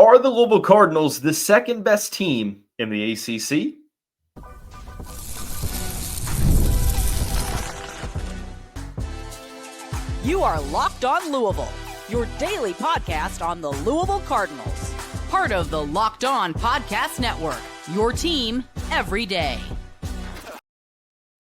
Are the Louisville Cardinals the second best team in the ACC? You are Locked On Louisville, your daily podcast on the Louisville Cardinals. Part of the Locked On Podcast Network, your team every day.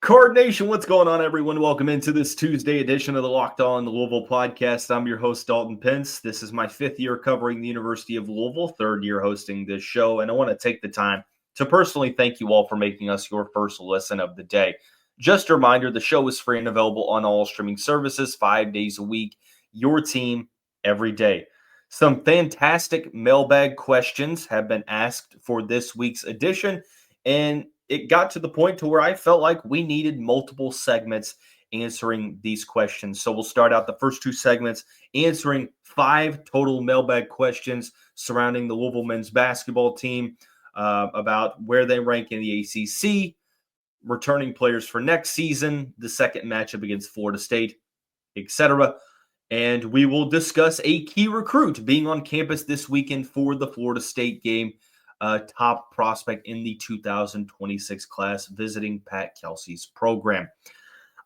Card Nation, what's going on, everyone? Welcome into this Tuesday edition of the Locked On Louisville podcast. I'm your host, Dalton Pence. This is my fifth year covering the University of Louisville, third year hosting this show, and I want to take the time to personally thank you all for making us your first listen of the day. Just a reminder, the show is free and available on all streaming services 5 days a week, your team every day. Some fantastic mailbag questions have been asked for this week's edition, and it got to the point to where I felt like we needed multiple segments answering these questions. So we'll start out the first two segments answering 5 total mailbag questions surrounding the Louisville men's basketball team, about where they rank in the ACC, returning players for next season, the second matchup against Florida State, etc. And we will discuss a key recruit being on campus this weekend for the Florida State game. Top prospect in the 2026 class visiting Pat Kelsey's program.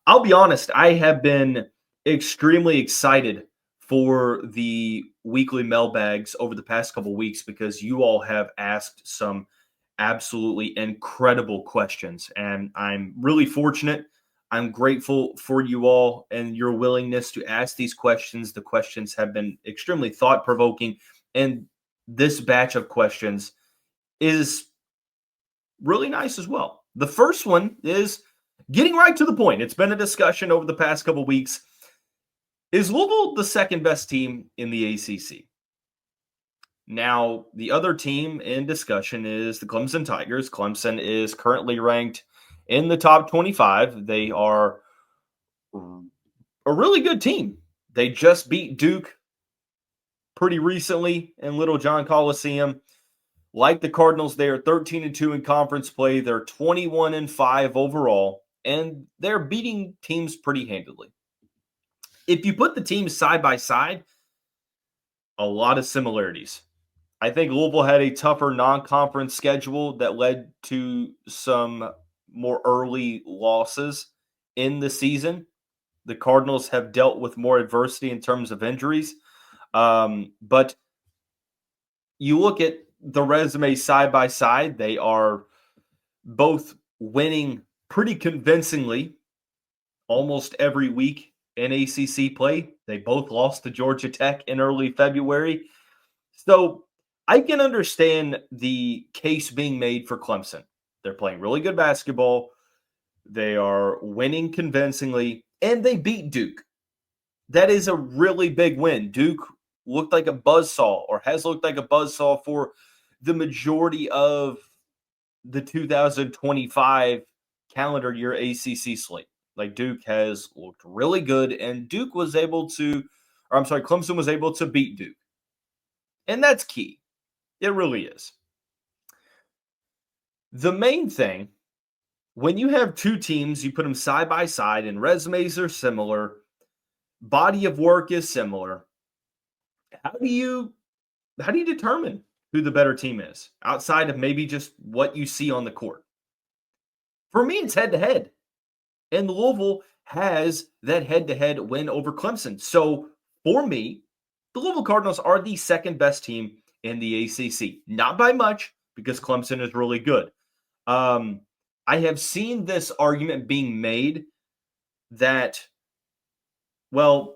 I'll be honest, I have been extremely excited for the weekly mailbags over the past couple of weeks because you all have asked some absolutely incredible questions, and I'm really fortunate. I'm grateful for you all and your willingness to ask these questions. The questions have been extremely thought-provoking, and this batch of questions is really nice as well. The first one is getting right to the point. It's been a discussion over the past couple of weeks. Is Louisville the second best team in the ACC? Now, the other team in discussion is the Clemson Tigers. Clemson is currently ranked in the top 25. They are a really good team. They just beat Duke pretty recently in Little John Coliseum. Like the Cardinals, they are 13-2 in conference play. They're 21-5 overall, and they're beating teams pretty handily. If you put the teams side by side, a lot of similarities. I think Louisville had a tougher non-conference schedule that led to some more early losses in the season. The Cardinals have dealt with more adversity in terms of injuries. But you look at the resume side by side, they are both winning pretty convincingly almost every week in ACC play. They both lost to Georgia Tech in early February. So I can understand the case being made for Clemson. They're playing really good basketball. They are winning convincingly, and they beat Duke. That is a really big win. Duke looked like a buzzsaw, or has looked like a buzzsaw for the majority of the 2025 calendar year ACC slate. Like, Duke has looked really good, and Clemson was able to beat Duke. And that's key. It really is. The main thing, when you have two teams, you put them side by side, and resumes are similar, body of work is similar. How do you determine who the better team is outside of maybe just what you see on the court? For me, it's head-to-head. And Louisville has that head-to-head win over Clemson. So for me, the Louisville Cardinals are the second best team in the ACC. Not by much, because Clemson is really good. I have seen this argument being made that, well,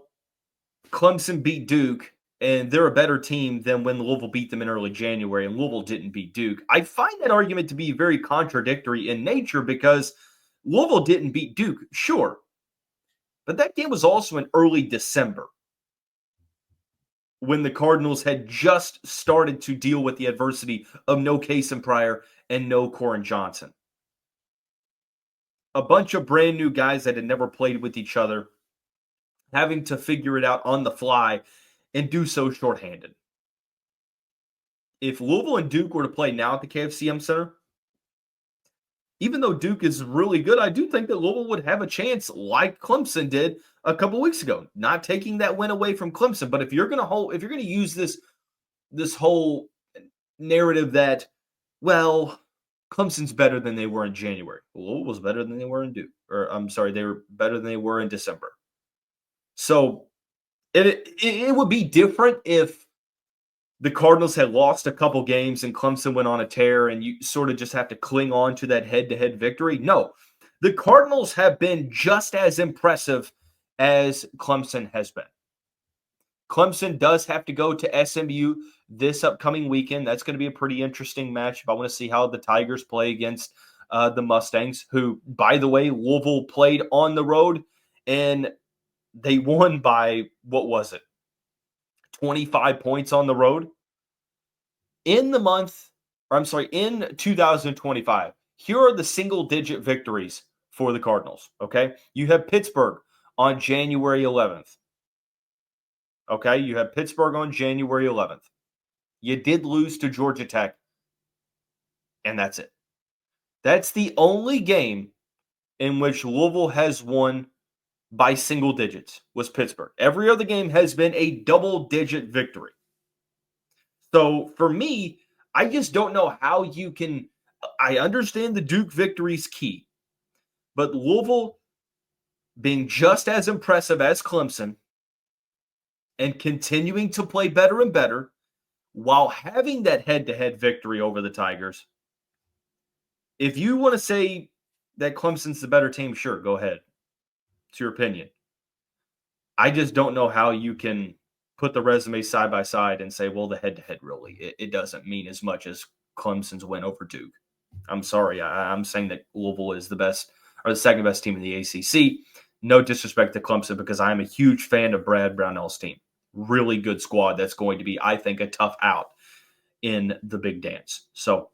Clemson beat Duke, and they're a better team than when Louisville beat them in early January, and Louisville didn't beat Duke. I find that argument to be very contradictory in nature because Louisville didn't beat Duke, sure. But that game was also in early December when the Cardinals had just started to deal with the adversity of no Kasean Pryor and no Koren Johnson. A bunch of brand new guys that had never played with each other, having to figure it out on the fly and do so shorthanded. If Louisville and Duke were to play now at the KFCM Center, even though Duke is really good, I do think that Louisville would have a chance like Clemson did a couple weeks ago, not taking that win away from Clemson. But if you're going to use this whole narrative that, well, Clemson's better than they were in January. Louisville's better than they were in Duke. Or I'm sorry, they were better than they were in December. So it would be different if the Cardinals had lost a couple games and Clemson went on a tear and you sort of just have to cling on to that head-to-head victory. No, the Cardinals have been just as impressive as Clemson has been. Clemson does have to go to SMU this upcoming weekend. That's going to be a pretty interesting match. If I want to see how the Tigers play against the Mustangs, who, by the way, Louisville played on the road, and they won by, what was it, 25 points on the road? In 2025, here are the single-digit victories for the Cardinals, okay? You have Pittsburgh on January 11th. Okay, you have Pittsburgh on January 11th. You did lose to Georgia Tech, and that's it. That's the only game in which Louisville has won by single digits, was Pittsburgh. Every other game has been a double-digit victory. So for me, I just don't know how you can – I understand the Duke victory is key, but Louisville being just as impressive as Clemson and continuing to play better and better while having that head-to-head victory over the Tigers. If you want to say that Clemson's the better team, sure, go ahead. It's your opinion. I just don't know how you can put the resume side by side and say, well, the head-to-head really, it doesn't mean as much as Clemson's win over Duke. I'm sorry. I'm saying that Louisville is the best or the second best team in the ACC. No disrespect to Clemson because I'm a huge fan of Brad Brownell's team. Really good squad that's going to be, I think, a tough out in the big dance. So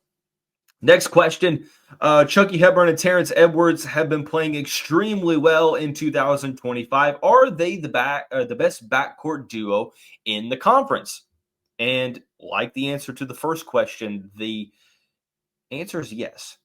next question. Chucky, Hepburn, and Terrence Edwards have been playing extremely well in 2025. Are they the best backcourt duo in the conference? And like the answer to the first question, the answer is yes.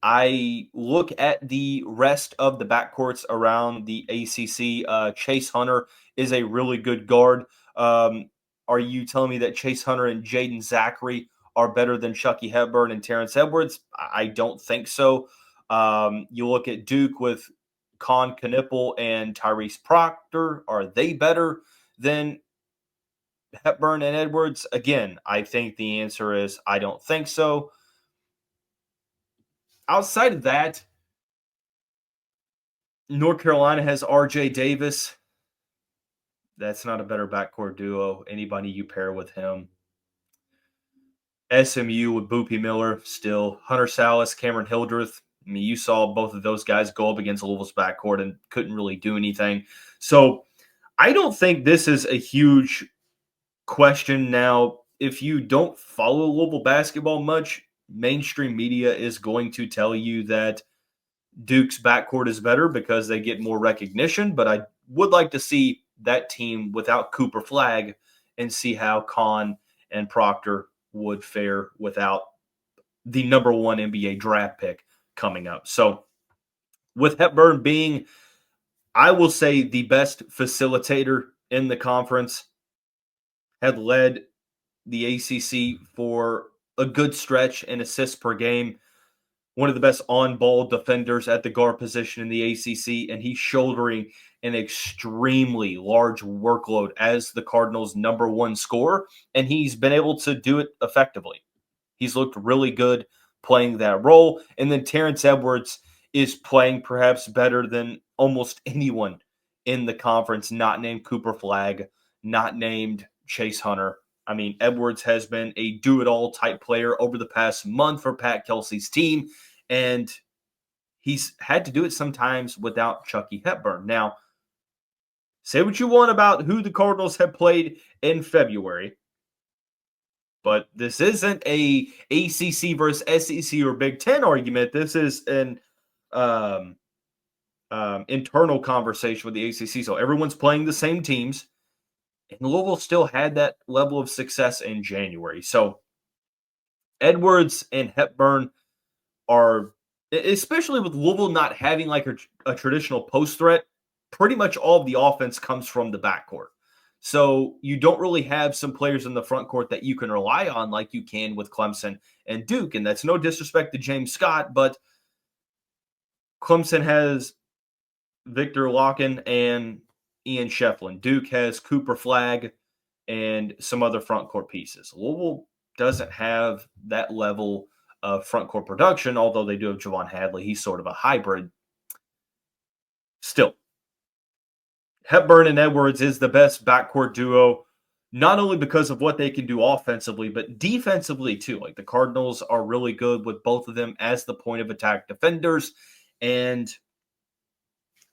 I look at the rest of the backcourts around the ACC. Chase Hunter is a really good guard. Are you telling me that Chase Hunter and Jaden Zachary are better than Chucky Hepburn and Terrence Edwards? I don't think so. You look at Duke with Con Knipple and Tyrese Proctor. Are they better than Hepburn and Edwards? Again, I think the answer is I don't think so. Outside of that, North Carolina has R.J. Davis. That's not a better backcourt duo. Anybody you pair with him. SMU with Boopy Miller, still. Hunter Salas, Cameron Hildreth. I mean, you saw both of those guys go up against Louisville's backcourt and couldn't really do anything. So I don't think this is a huge question. Now, if you don't follow Louisville basketball much, mainstream media is going to tell you that Duke's backcourt is better because they get more recognition, but I would like to see that team without Cooper Flagg and see how Con and Proctor would fare without the number one NBA draft pick coming up. So with Hepburn being, I will say, the best facilitator in the conference, had led the ACC for a good stretch in assists per game, one of the best on-ball defenders at the guard position in the ACC, and he's shouldering an extremely large workload as the Cardinals' number one scorer, and he's been able to do it effectively. He's looked really good playing that role, and then Terrence Edwards is playing perhaps better than almost anyone in the conference, not named Cooper Flagg, not named Chase Hunter. I mean, Edwards has been a do-it-all type player over the past month for Pat Kelsey's team, and he's had to do it sometimes without Chucky Hepburn. Now, say what you want about who the Cardinals have played in February, but this isn't a ACC versus SEC or Big Ten argument. This is an internal conversation with the ACC. So everyone's playing the same teams. And Louisville still had that level of success in January. So Edwards and Hepburn are, especially with Louisville not having like a traditional post threat, pretty much all of the offense comes from the backcourt. So you don't really have some players in the front court that you can rely on like you can with Clemson and Duke. And that's no disrespect to James Scott, but Clemson has Victor Locken and Ian Shefflin. Duke has Cooper Flagg and some other front court pieces. Louisville doesn't have that level of front court production, although they do have Javon Hadley. He's sort of a hybrid. Still, Hepburn and Edwards is the best backcourt duo, not only because of what they can do offensively, but defensively too. Like the Cardinals are really good with both of them as the point of attack defenders. And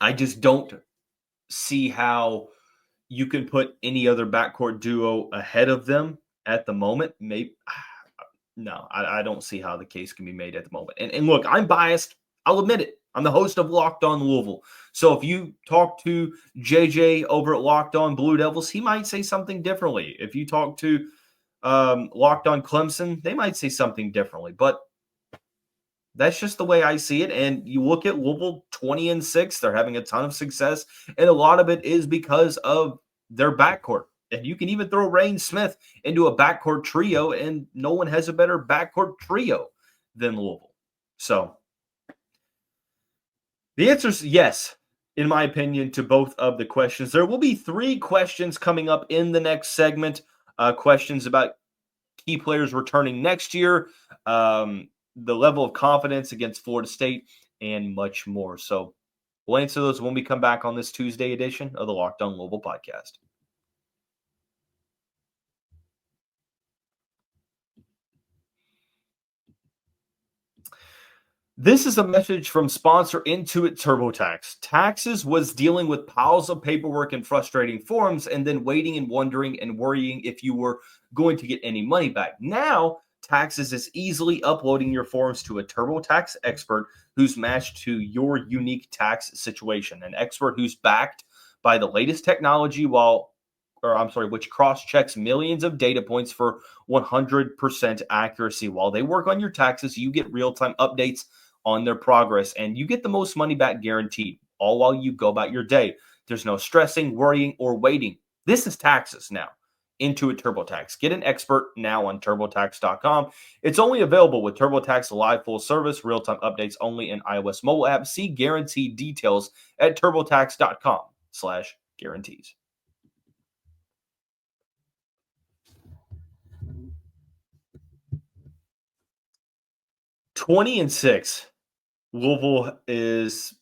I just don't see how you can put any other backcourt duo ahead of them at the moment. Maybe no, I don't see how the case can be made at the moment. And look, I'm biased. I'll admit it. I'm the host of Locked On Louisville. So if you talk to JJ over at Locked On Blue Devils, he might say something differently. If you talk to Locked On Clemson, they might say something differently. But that's just the way I see it. And you look at Louisville 20-6, they're having a ton of success. And a lot of it is because of their backcourt. And you can even throw Rain Smith into a backcourt trio, and no one has a better backcourt trio than Louisville. So the answer is yes, in my opinion, to both of the questions. There will be 3 questions coming up in the next segment. Questions about key players returning next year, the level of confidence against Florida State, and much more. So we'll answer those when we come back on this Tuesday edition of the Locked On Louisville podcast. This is a message from sponsor Intuit TurboTax. Taxes was dealing with piles of paperwork and frustrating forms, and then waiting and wondering and worrying if you were going to get any money back. Now, Taxes is easily uploading your forms to a TurboTax expert who's matched to your unique tax situation. An expert who's backed by the latest technology which cross-checks millions of data points for 100% accuracy. While they work on your taxes, you get real-time updates on their progress, and you get the most money back guaranteed, all while you go about your day. There's no stressing, worrying, or waiting. This is Taxes now. Intuit TurboTax. Get an expert now on TurboTax.com. It's only available with TurboTax Live Full Service, real-time updates only in iOS mobile app. See guaranteed details at TurboTax.com/guarantees. (20-6). Louisville is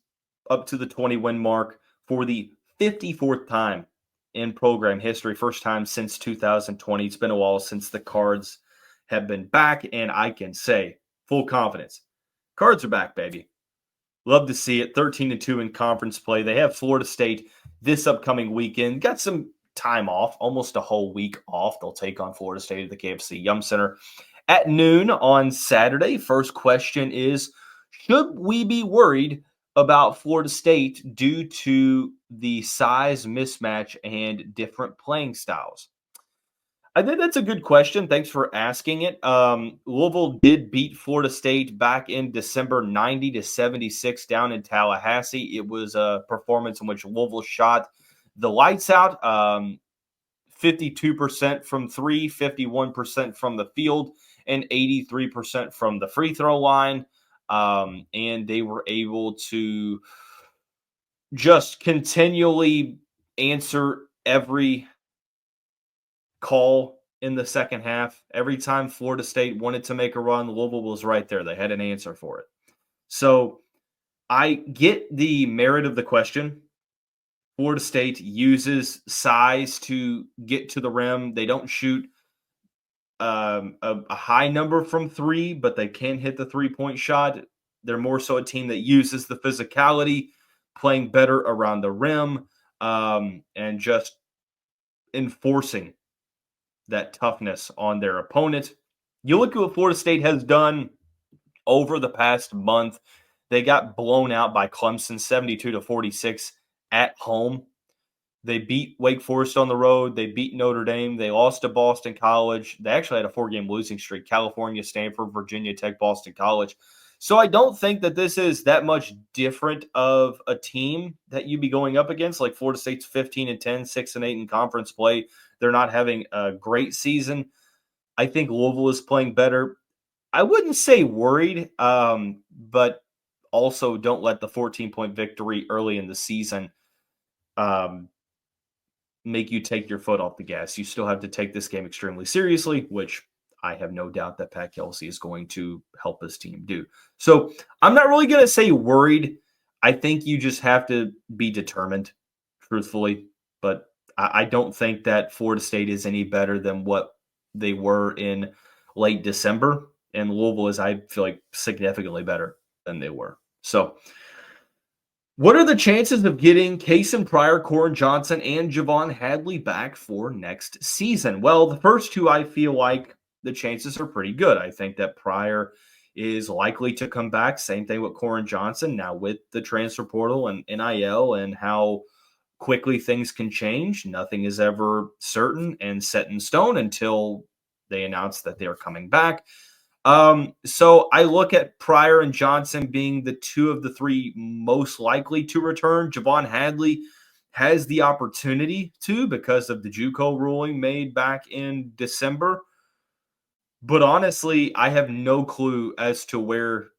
up to the 20-win mark for the 54th time in program history. First time since 2020. It's been a while since the Cards have been back, and I can say, full confidence, Cards are back, baby. Love to see it. 13-2 in conference play. They have Florida State this upcoming weekend. Got some time off, almost a whole week off. They'll take on Florida State at the KFC Yum Center at noon on Saturday. First question is, should we be worried about Florida State due to the size mismatch and different playing styles? I think that's a good question. Thanks for asking it. Louisville did beat Florida State back in December 90-76 down in Tallahassee. It was a performance in which Louisville shot the lights out, 52% from three, 51% from the field, and 83% from the free throw line. And they were able to just continually answer every call in the second half. Every time Florida State wanted to make a run, Louisville was right there. They had an answer for it. So I get the merit of the question. Florida State uses size to get to the rim. They don't shoot a high number from three, but they can hit the three-point shot. They're more so a team that uses the physicality, playing better around the rim, and just enforcing that toughness on their opponent. You look at what Florida State has done over the past month. They got blown out by Clemson 72-46 at home. They beat Wake Forest on the road. They beat Notre Dame. They lost to Boston College. They actually had a 4-game losing streak: California, Stanford, Virginia Tech, Boston College. So I don't think that this is that much different of a team that you'd be going up against. Like Florida State's 15-10, 6-8 in conference play. They're not having a great season. I think Louisville is playing better. I wouldn't say worried, but also don't let the 14-point victory early in the season make you take your foot off the gas. You still have to take this game extremely seriously, which I have no doubt that Pat Kelsey is going to help his team do. So I'm not really going to say worried. I think you just have to be determined, truthfully. But I don't think that Florida State is any better than what they were in late December. And Louisville is, I feel like, significantly better than they were. So what are the chances of getting Kasean Pryor, Koren Johnson, and Javon Hadley back for next season? Well, the first two, I feel like the chances are pretty good. I think that Pryor is likely to come back. Same thing with Koren Johnson. Now, with the transfer portal and NIL and how quickly things can change, nothing is ever certain and set in stone until they announce that they are coming back. So I look at Pryor and Johnson being the two of the three most likely to return. Javon Hadley has the opportunity to because of the JUCO ruling made back in December. But honestly, I have no clue as to where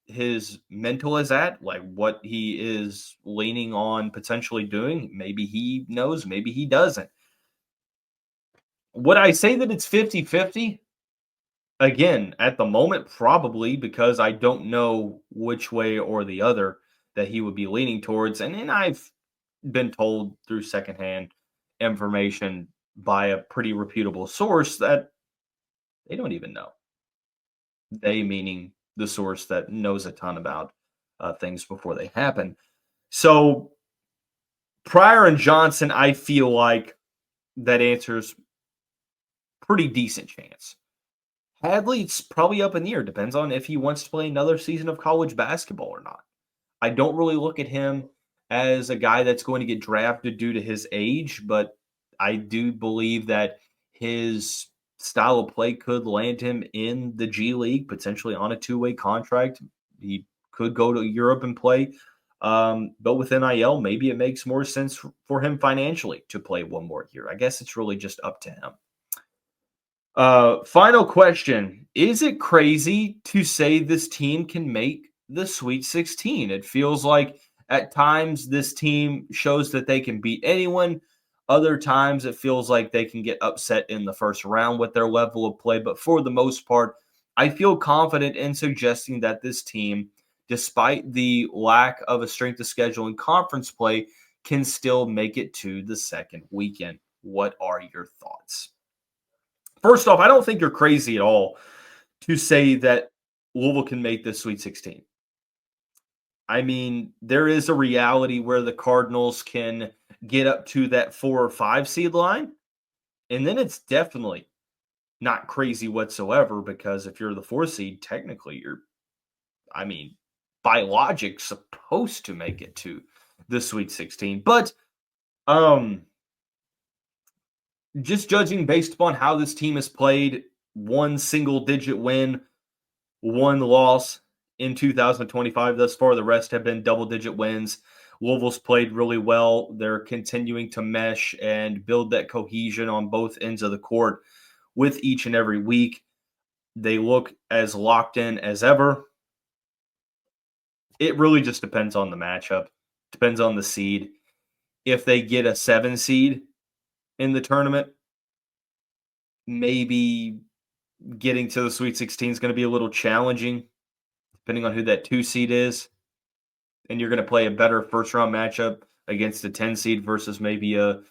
his mental is at, like what he is leaning on potentially doing. Maybe he knows, maybe he doesn't. Would I say that it's 50-50? Again, at the moment, probably, because I don't know which way or the other that he would be leaning towards. And I've been told through secondhand information by a pretty reputable source that they don't even know. They meaning the source that knows a ton about things before they happen. So Pryor and Johnson, I feel like that answers pretty decent chance. Hadley, it's probably up in the air. Depends on if he wants to play another season of college basketball or not. I don't really look at him as a guy that's going to get drafted due to his age, but I do believe that his style of play could land him in the G League, potentially on a two-way contract. He could go to Europe and play. But with NIL, maybe it makes more sense for him financially to play one more year. I guess it's really just up to him. Final question. Is it crazy to say this team can make the Sweet 16? It feels like at times this team shows that they can beat anyone. Other times it feels like they can get upset in the first round with their level of play. But for the most part, I feel confident in suggesting that this team, despite the lack of a strength of schedule and conference play, can still make it to the second weekend. What are your thoughts? First off, I don't think you're crazy at all to say that Louisville can make this Sweet 16. I mean, there is a reality where the Cardinals can get up to that 4 or 5 seed line, and then it's definitely not crazy whatsoever because if you're the 4 seed, technically you're, by logic, supposed to make it to the Sweet 16. But just judging based upon how this team has played, one single-digit win, one loss in 2025 thus far. The rest have been double-digit wins. Louisville's played really well. They're continuing to mesh and build that cohesion on both ends of the court with each and every week. They look as locked in as ever. It really just depends on the matchup. Depends on the seed. If they get a 7 seed in the tournament, maybe getting to the Sweet 16 is going to be a little challenging, depending on who that 2 seed is. And you're going to play a better first-round matchup against a 10 seed versus maybe a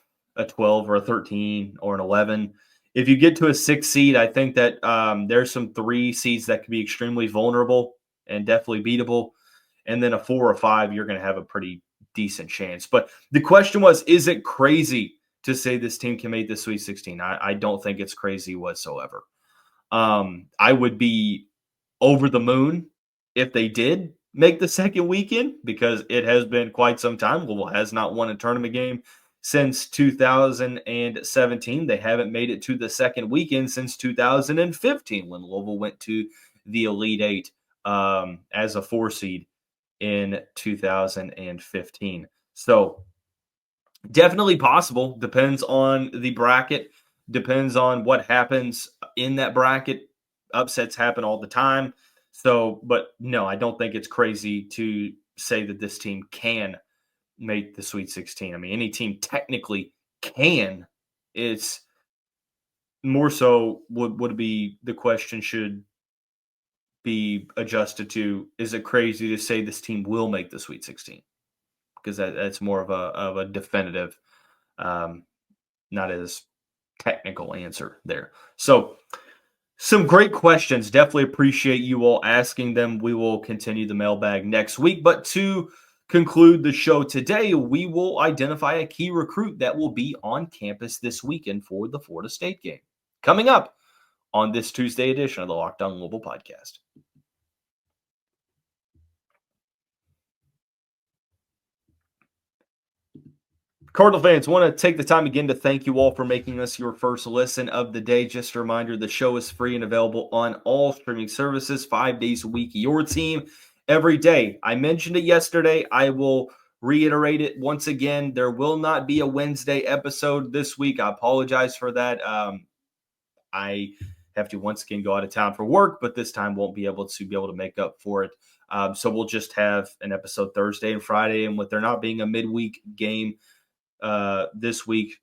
12 or a 13 or an 11. If you get to a 6 seed, I think that there's some 3 seeds that could be extremely vulnerable and definitely beatable. And then a 4 or 5, you're going to have a pretty decent chance. But the question was, is it crazy to say this team can make the Sweet 16? I don't think it's crazy whatsoever. I would be over the moon if they did make the second weekend because it has been quite some time. Louisville has not won a tournament game since 2017. They haven't made it to the second weekend since 2015 when Louisville went to the Elite Eight as a 4 seed in 2015. So definitely possible. Depends on the bracket. Depends on what happens in that bracket. Upsets happen all the time. So, but no, I don't think it's crazy to say that this team can make the Sweet 16. I mean, any team technically can. It's more so would be the question should be adjusted to, is it crazy to say this team will make the Sweet 16? Because that's more of a definitive, not as technical answer there. So some great questions. Definitely appreciate you all asking them. We will continue the mailbag next week. But to conclude the show today, we will identify a key recruit that will be on campus this weekend for the Florida State game. Coming up on this Tuesday edition of the Locked On Louisville podcast. Cardinal fans, want to take the time again to thank you all for making us your first listen of the day. Just a reminder, the show is free and available on all streaming services 5 days a week. Your team every day. I mentioned it yesterday. I will reiterate it once again. There will not be a Wednesday episode this week. I apologize for that. I have to once again go out of town for work, but this time won't be able to make up for it. So we'll just have an episode Thursday and Friday. And with there not being a midweek game this week,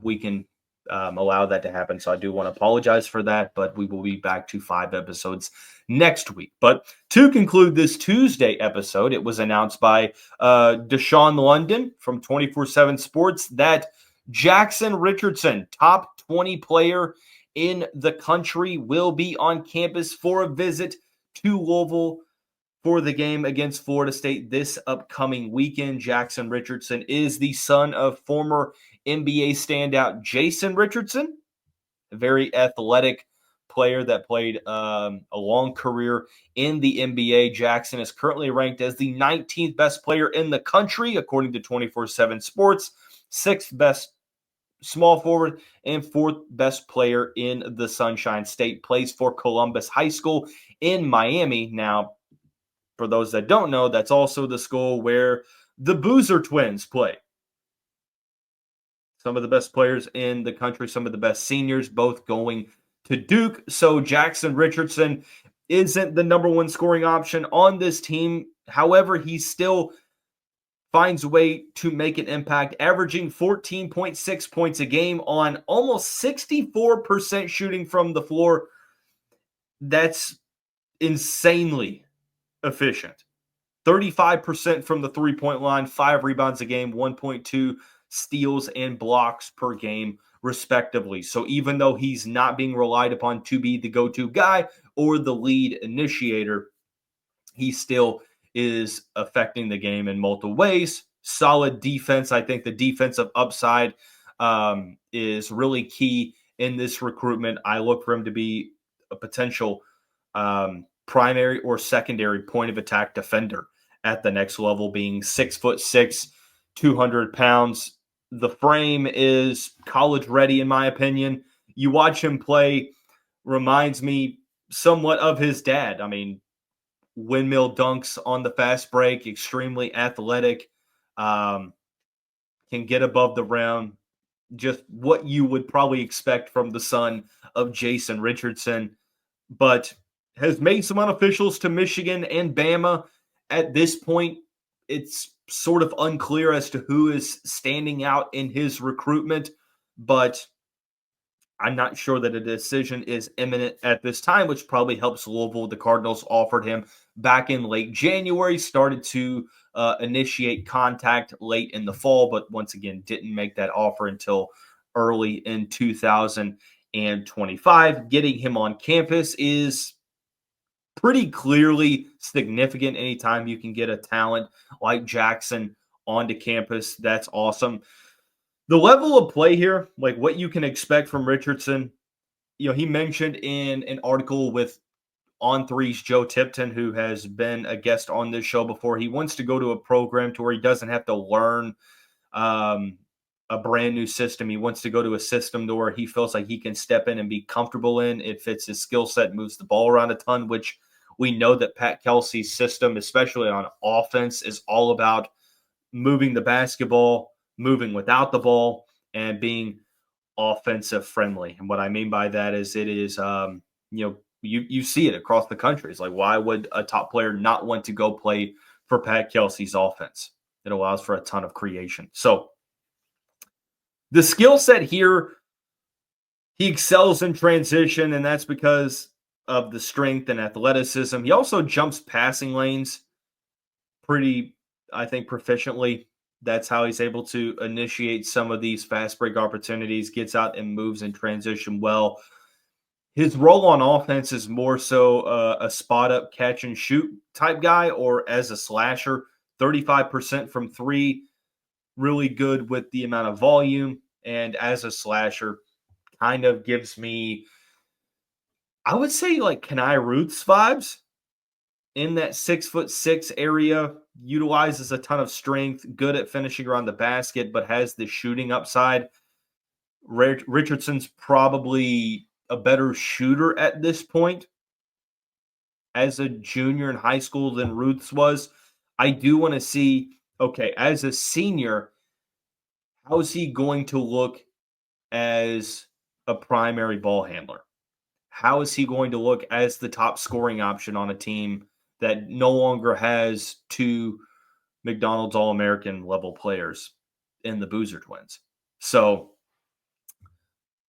we can allow that to happen. So I do want to apologize for that, but we will be back to 5 episodes next week. But to conclude this Tuesday episode, it was announced by Deshaun London from 24/7 Sports that Jaxon Richardson, top 20 player in the country, will be on campus for a visit to Louisville for the game against Florida State this upcoming weekend. Jaxon Richardson is the son of former NBA standout Jaxon Richardson, a very athletic player that played a long career in the NBA. Jaxon is currently ranked as the 19th best player in the country, according to 24/7 Sports, 6th best small forward, and 4th best player in the Sunshine State. Plays for Columbus High School in Miami. Now, for those that don't know, that's also the school where the Boozer twins play. Some of the best players in the country, some of the best seniors, both going to Duke. So Jaxon Richardson isn't the number one scoring option on this team. However, he still finds a way to make an impact, averaging 14.6 points a game on almost 64% shooting from the floor. That's insanely efficient. 35% from the three-point line, 5 rebounds a game, 1.2 steals and blocks per game, respectively. So even though he's not being relied upon to be the go-to guy or the lead initiator, he still is affecting the game in multiple ways. Solid defense. I think the defensive upside is really key in this recruitment. I look for him to be a potential primary or secondary point of attack defender at the next level, being 6'6", 200 pounds. The frame is college ready, in my opinion. You watch him play, reminds me somewhat of his dad. I mean, windmill dunks on the fast break, extremely athletic, can get above the rim. Just what you would probably expect from the son of Jaxon Richardson, but has made some unofficials to Michigan and Bama. At this point, it's sort of unclear as to who is standing out in his recruitment, but I'm not sure that a decision is imminent at this time, which probably helps Louisville. The Cardinals offered him back in late January, started to initiate contact late in the fall, but once again, didn't make that offer until early in 2025. Getting him on campus is pretty clearly significant. Anytime you can get a talent like Jaxon onto campus, that's awesome. The level of play here, like what you can expect from Richardson, he mentioned in an article with On3's Joe Tipton, who has been a guest on this show before, he wants to go to a program to where he doesn't have to learn a brand new system. He wants to go to a system to where he feels like he can step in and be comfortable in. It fits his skill set, moves the ball around a ton, which We know that Pat Kelsey's system, especially on offense, is all about moving the basketball, moving without the ball, and being offensive friendly. And what I mean by that is it is, you see it across the country. It's like, why would a top player not want to go play for Pat Kelsey's offense? It allows for a ton of creation. So the skill set here, he excels in transition, and that's because of the strength and athleticism. He also jumps passing lanes pretty, I think, proficiently. That's how he's able to initiate some of these fast break opportunities, gets out and moves in transition well. His role on offense is more so a spot up, catch and shoot type guy, or as a slasher. 35% from three, really good with the amount of volume. And as a slasher, kind of gives me, I would say, like Kenai Ruth's vibes in that 6'6" area. Utilizes a ton of strength, good at finishing around the basket, but has the shooting upside. Richardson's probably a better shooter at this point as a junior in high school than Ruth's was. I do want to see, okay, as a senior, how is he going to look as a primary ball handler? How is he going to look as the top scoring option on a team that no longer has two McDonald's All-American level players in the Boozer twins? So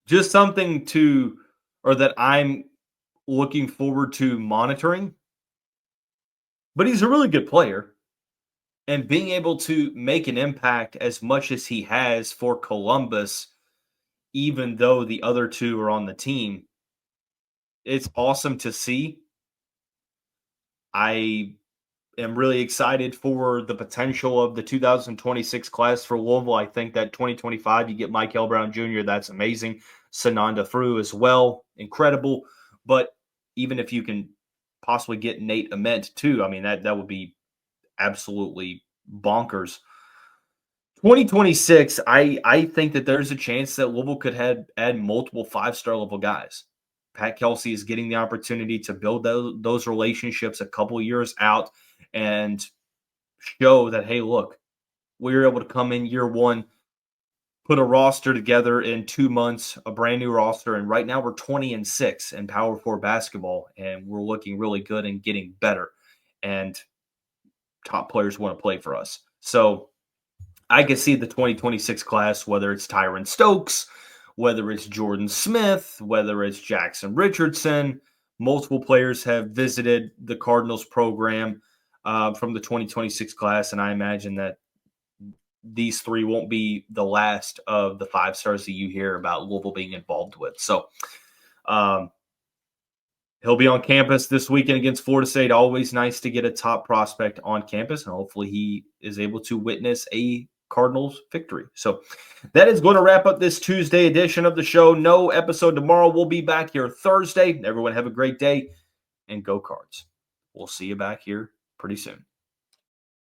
just something that I'm looking forward to monitoring. But he's a really good player. And being able to make an impact as much as he has for Columbus, even though the other two are on the team, it's awesome to see. I am really excited for the potential of the 2026 class for Louisville. I think that 2025, you get Michael Brown Jr., that's amazing. Sananda Fru as well, incredible. But even if you can possibly get Nate Ament too, I mean, that would be absolutely bonkers. 2026, I think that there's a chance that Louisville could add multiple 5-star level guys. Pat Kelsey is getting the opportunity to build those relationships a couple years out and show that, hey, look, we were able to come in year one, put a roster together in 2 months, a brand new roster, and right now we're 20-6 in Power 4 basketball, and we're looking really good and getting better. And top players want to play for us. So I can see the 2026 class, whether it's Tyron Stokes, whether it's Jordan Smith, whether it's Jaxon Richardson. Multiple players have visited the Cardinals program from the 2026 class, and I imagine that these three won't be the last of the 5-stars that you hear about Louisville being involved with. So he'll be on campus this weekend against Florida State. Always nice to get a top prospect on campus, and hopefully he is able to witness a Cardinals victory. So that is going to wrap up this Tuesday edition of the show. No episode tomorrow. We'll be back here Thursday. Everyone have a great day, and go Cards. We'll see you back here pretty soon.